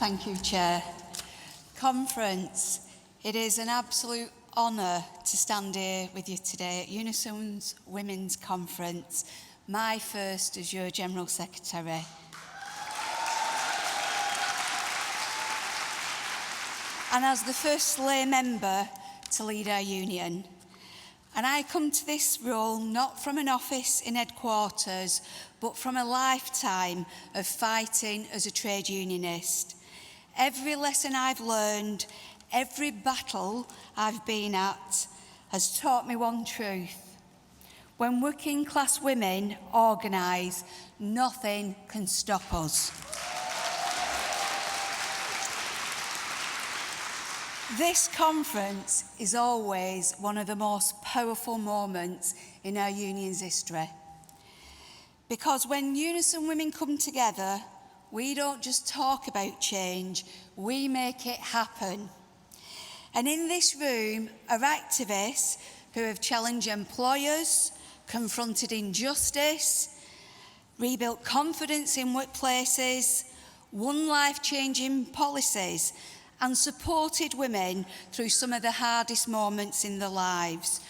Thank you, Chair. Conference, it is an absolute honour to stand here with you today at UNISON's Women's Conference, my first as your General Secretary. And as the first lay member to lead our union. And I come to this role not from an office in headquarters, but from a lifetime of fighting as a trade unionist. Every lesson I've learned, every battle I've been at, has taught me one truth. When working class women organise, nothing can stop us. This conference is always one of the most powerful moments in our union's history. Because when UNISON women come together, we don't just talk about change, we make it happen. And in this room are activists who have challenged employers, confronted injustice, rebuilt confidence in workplaces, won life-changing policies, and supported women through some of the hardest moments in their lives.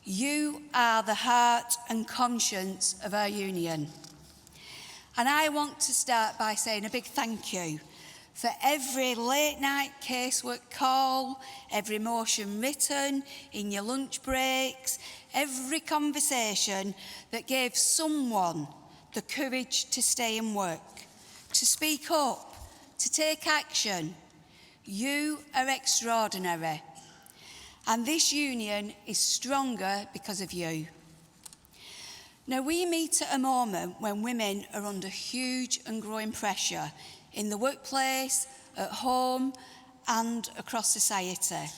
You are the heart and conscience of our union. And I want to start by saying a big thank you for every late night casework call, every motion written in your lunch breaks, every conversation that gave someone the courage to stay and work, to speak up, to take action. You are extraordinary. And this union is stronger because of you. Now, we meet at a moment when women are under huge and growing pressure in the workplace, at home, and across society.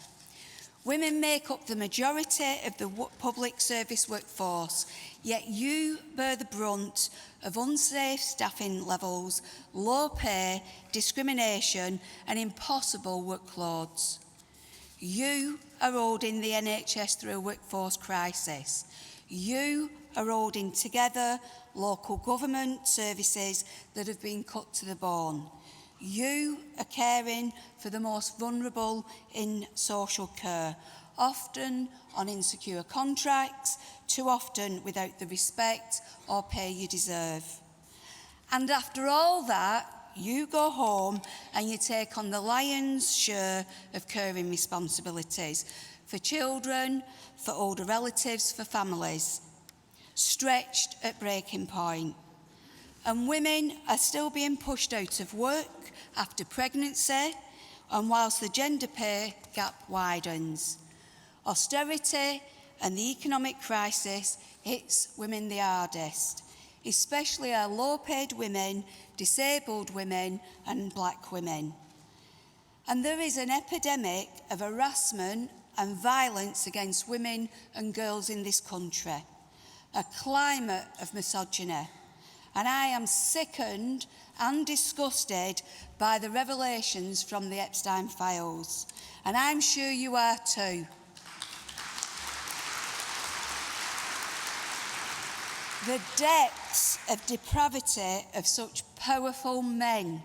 Women make up the majority of the public service workforce, yet you bear the brunt of unsafe staffing levels, low pay, discrimination, and impossible workloads. You are holding the NHS through a workforce crisis. You are holding together local government services that have been cut to the bone. You are caring for the most vulnerable in social care, often on insecure contracts, too often without the respect or pay you deserve. And after all that, you go home and you take on the lion's share of caring responsibilities for children, for older relatives, for families, stretched at breaking point. And women are still being pushed out of work after pregnancy, and whilst the gender pay gap widens. Austerity and the economic crisis hits women the hardest, especially our low-paid women, disabled women and black women. And there is an epidemic of harassment and violence against women and girls in this country, a climate of misogyny. And I am sickened and disgusted by the revelations from the Epstein files. And I'm sure you are too. The depths of depravity of such powerful men.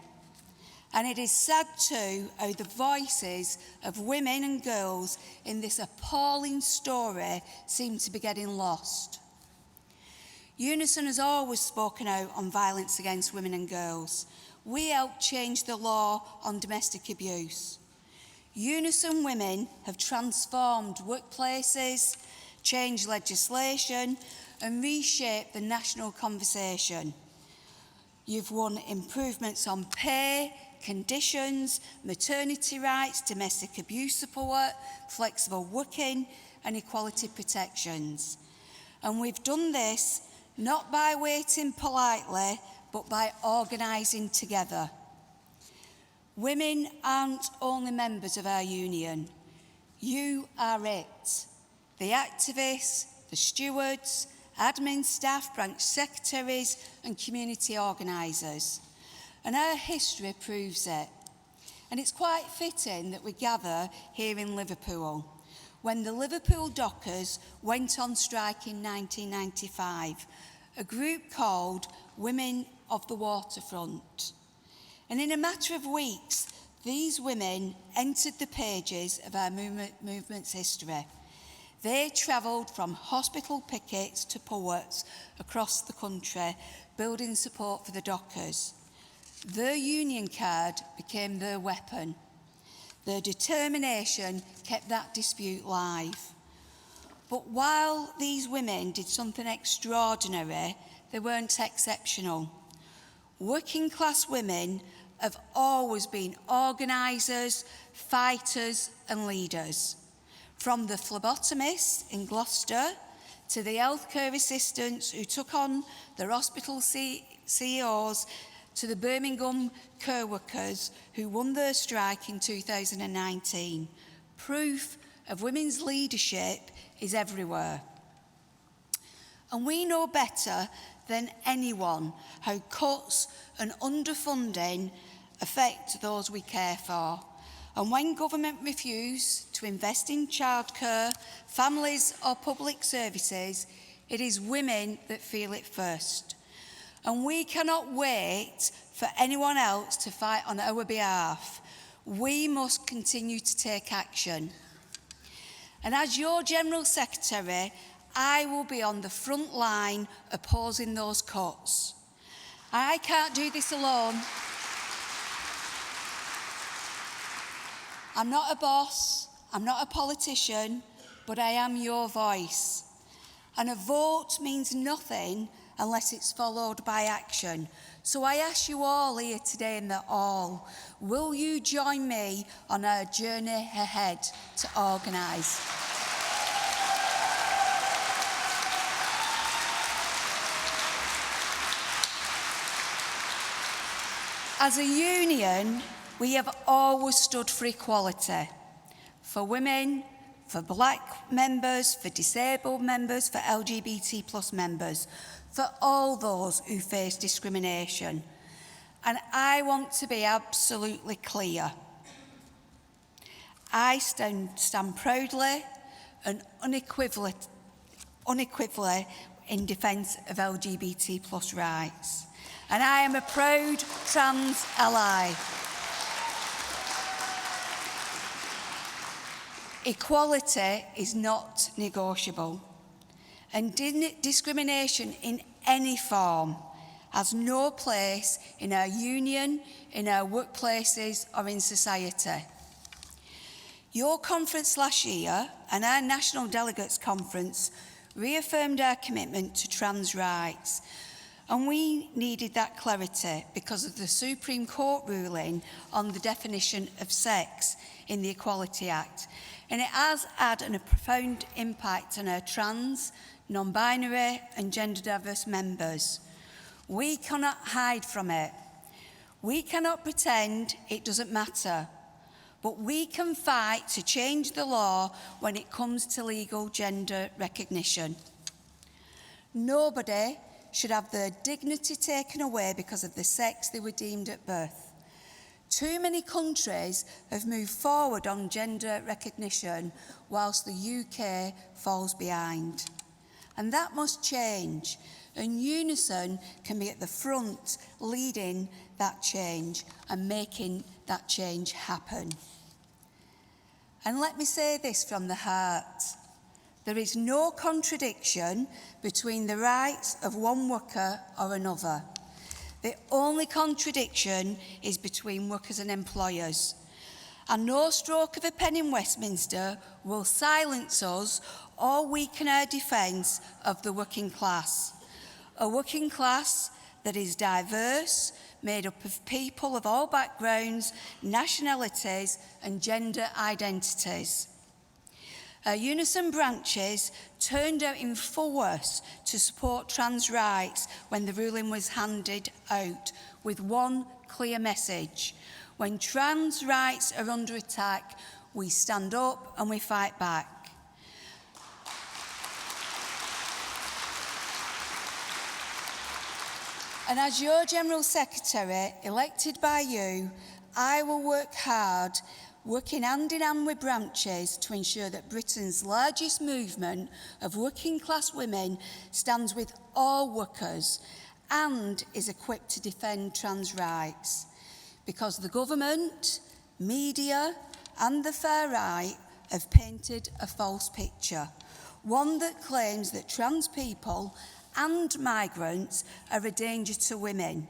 And it is sad too how the voices of women and girls in this appalling story seem to be getting lost. UNISON has always spoken out on violence against women and girls. We helped change the law on domestic abuse. UNISON women have transformed workplaces, changed legislation, and reshaped the national conversation. You've won improvements on pay, conditions, maternity rights, domestic abuse support, flexible working, and equality protections. And we've done this not by waiting politely, but by organising together. Women aren't only members of our union. You are it. The activists, the stewards, admin staff, branch secretaries and community organisers. And our history proves it. And it's quite fitting that we gather here in Liverpool, when the Liverpool dockers went on strike in 1995, a group called Women of the Waterfront. And in a matter of weeks, These women entered the pages of our movement's history. They travelled from hospital pickets to poets across the country, building support for the dockers. Their union card became their weapon. Their determination kept that dispute live. But while these women did something extraordinary, they weren't exceptional. Working class women have always been organisers, fighters and leaders. From the phlebotomists in Gloucester to the healthcare assistants who took on the hospital CEOs to the Birmingham care workers who won their strike in 2019. Proof of women's leadership is everywhere. And we know better than anyone how cuts and underfunding affect those we care for. And when government refuse to invest in childcare, families or public services, it is women that feel it first. And we cannot wait for anyone else to fight on our behalf. We must continue to take action. And as your General Secretary, I will be on the front line opposing those cuts. I can't do this alone. I'm not a boss, I'm not a politician, but I am your voice. And a vote means nothing unless it's followed by action. So I ask you all here today in the hall, will you join me on our journey ahead to organise? As a union, we have always stood for equality, for women, for black members, for disabled members, for LGBT plus members, for all those who face discrimination. And I want to be absolutely clear. I stand proudly and unequivocally in defence of LGBT plus rights. And I am a proud trans ally. Equality is not negotiable, and discrimination in any form has no place in our union, in our workplaces or in society. Your conference last year and our National Delegates Conference reaffirmed our commitment to trans rights, and we needed that clarity because of the Supreme Court ruling on the definition of sex in the Equality Act. And it has had a profound impact on our trans, non-binary and gender diverse members. We cannot hide from it. We cannot pretend it doesn't matter. But we can fight to change the law when it comes to legal gender recognition. Nobody should have their dignity taken away because of the sex they were deemed at birth. Too many countries have moved forward on gender recognition whilst the UK falls behind. And that must change. And UNISON can be at the front leading that change and making that change happen. And let me say this from the heart. There is no contradiction between the rights of one worker or another. The only contradiction is between workers and employers. And no stroke of a pen in Westminster will silence us or weaken our defence of the working class. A working class that is diverse, made up of people of all backgrounds, nationalities and gender identities. Our UNISON branches turned out in force to support trans rights when the ruling was handed out with one clear message. When trans rights are under attack, we stand up and we fight back. And as your General Secretary, elected by you, I will work hard, working hand in hand with branches to ensure that Britain's largest movement of working class women stands with all workers and is equipped to defend trans rights. Because the government, Media and the far right have painted a false picture, one that claims that trans people and migrants are a danger to women.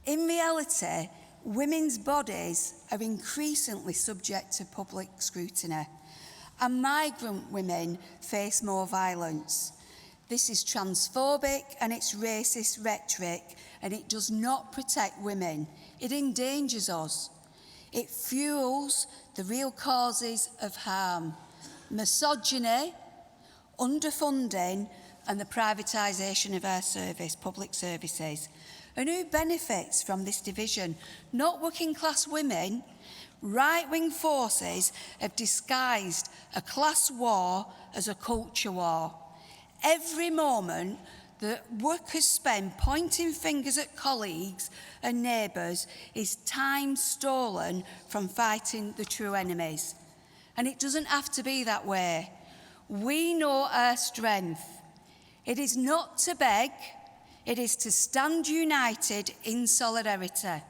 In reality, women's bodies are increasingly subject to public scrutiny, and migrant women face more violence. This is transphobic and it's racist rhetoric, and it does not protect women. It endangers us. It fuels the real causes of harm: misogyny, underfunding, and the privatisation of our public services. And who benefits from this division? Not working class women. Right-wing forces have disguised a class war as a culture war. Every moment that workers spend pointing fingers at colleagues and neighbours is time stolen from fighting the true enemies. And it doesn't have to be that way. We know our strength. It is not to beg, it is to stand united in solidarity.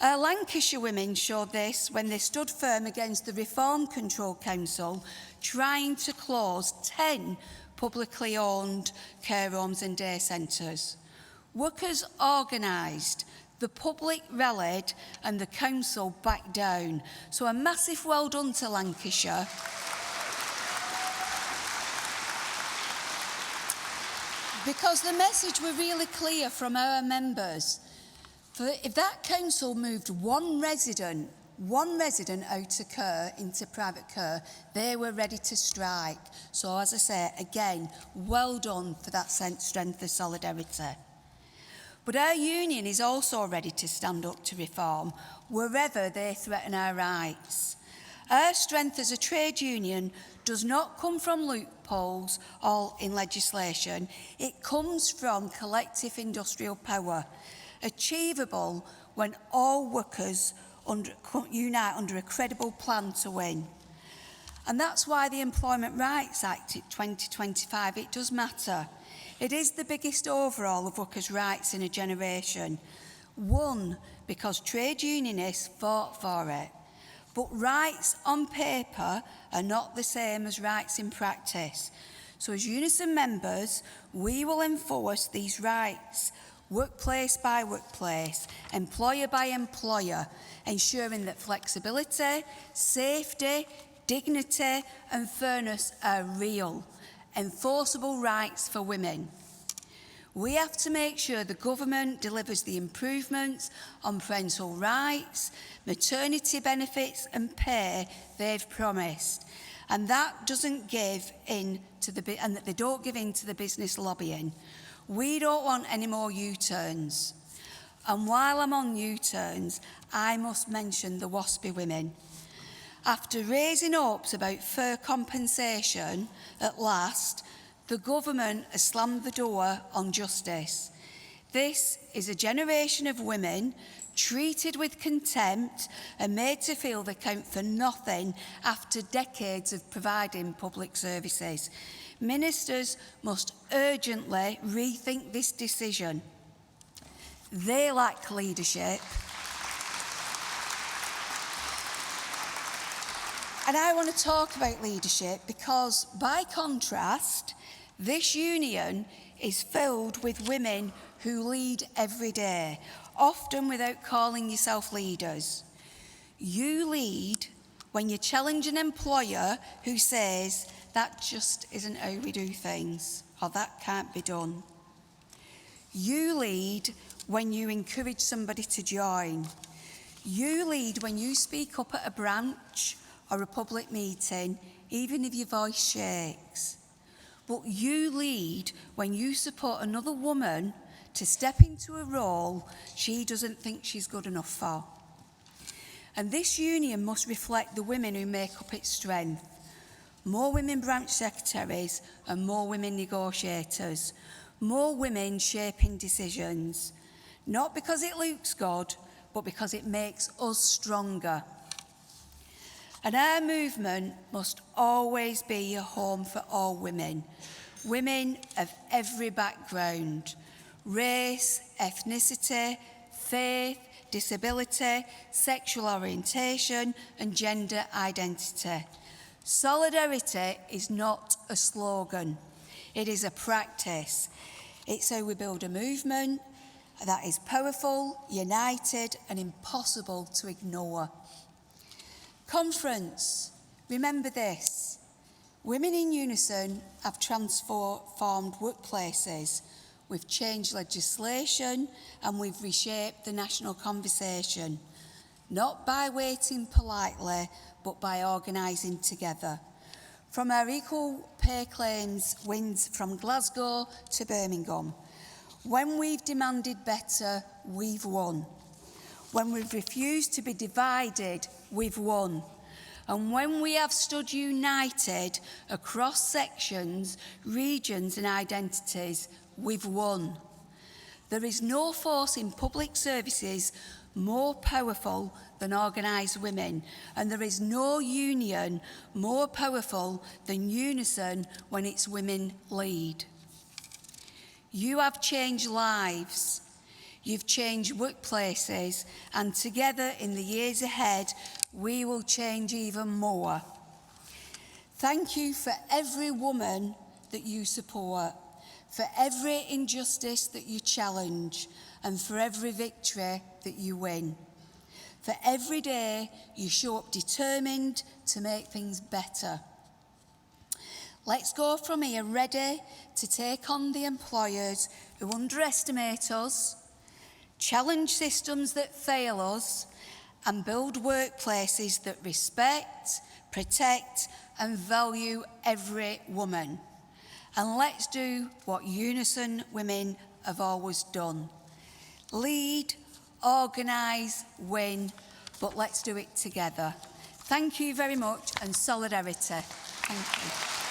Our Lancashire women showed this when they stood firm against the Reform Control Council trying to close 10 publicly owned care homes and day centres. Workers organised, the public rallied, and the council backed down. So a massive well done to Lancashire. Because the message were really clear from our members. If that council moved one resident out of care into private care, they were ready to strike. So as I say, again, well done for that strength of solidarity. But our union is also ready to stand up to reform wherever they threaten our rights. Our strength as a trade union does not come from loopholes or in legislation. It comes from collective industrial power, achievable when all workers unite under a credible plan to win. And that's why the Employment Rights Act 2025, it does matter. It is the biggest overhaul of workers' rights in a generation. One, because trade unionists fought for it. But rights on paper are not the same as rights in practice. So as UNISON members, we will enforce these rights, workplace by workplace, employer by employer, ensuring that flexibility, safety, dignity and fairness are real, enforceable rights for women. We have to make sure the government delivers the improvements on parental rights, maternity benefits and pay they've promised, and that doesn't give in to and that they don't give in to the business lobbying. We don't want any more U-turns. And while I'm on U-turns, I must mention the WASPy women. After raising hopes about fair compensation at last, the government has slammed the door on justice. This is a generation of women treated with contempt and made to feel they count for nothing after decades of providing public services. Ministers must urgently rethink this decision. They lack leadership. And I want to talk about leadership because, by contrast, this union is filled with women who lead every day, often without calling yourself leaders. You lead when you challenge an employer who says, that just isn't how we do things, or that can't be done. You lead when you encourage somebody to join. You lead when you speak up at a branch or a public meeting, even if your voice shakes. But you lead when you support another woman to step into a role she doesn't think she's good enough for. And this union must reflect the women who make up its strength. More women branch secretaries and more women negotiators. More women shaping decisions. Not because it looks good, but because it makes us stronger. And our movement must always be a home for all women. Women of every background, race, ethnicity, faith, disability, sexual orientation and gender identity. Solidarity is not a slogan, it is a practice. It's how we build a movement that is powerful, united and impossible to ignore. Conference, remember this. Women in Unison have transformed workplaces. We've changed legislation and we've reshaped the national conversation, not by waiting politely, but by organising together. From our equal pay claims wins from Glasgow to Birmingham, when we've demanded better, we've won. When we've refused to be divided, we've won. And when we have stood united across sections, regions and identities, we've won. There is no force in public services more powerful than organised women, and there is no union more powerful than Unison when its women lead. You have changed lives, you've changed workplaces, and together in the years ahead, we will change even more. Thank you for every woman that you support, for every injustice that you challenge, and for every victory that you win. For every day you show up determined to make things better. Let's go from here ready to take on the employers who underestimate us, challenge systems that fail us, and build workplaces that respect, protect, and value every woman. And let's do what Unison women have always done. Lead, organise, win, but let's do it together. Thank you very much, and solidarity. Thank you.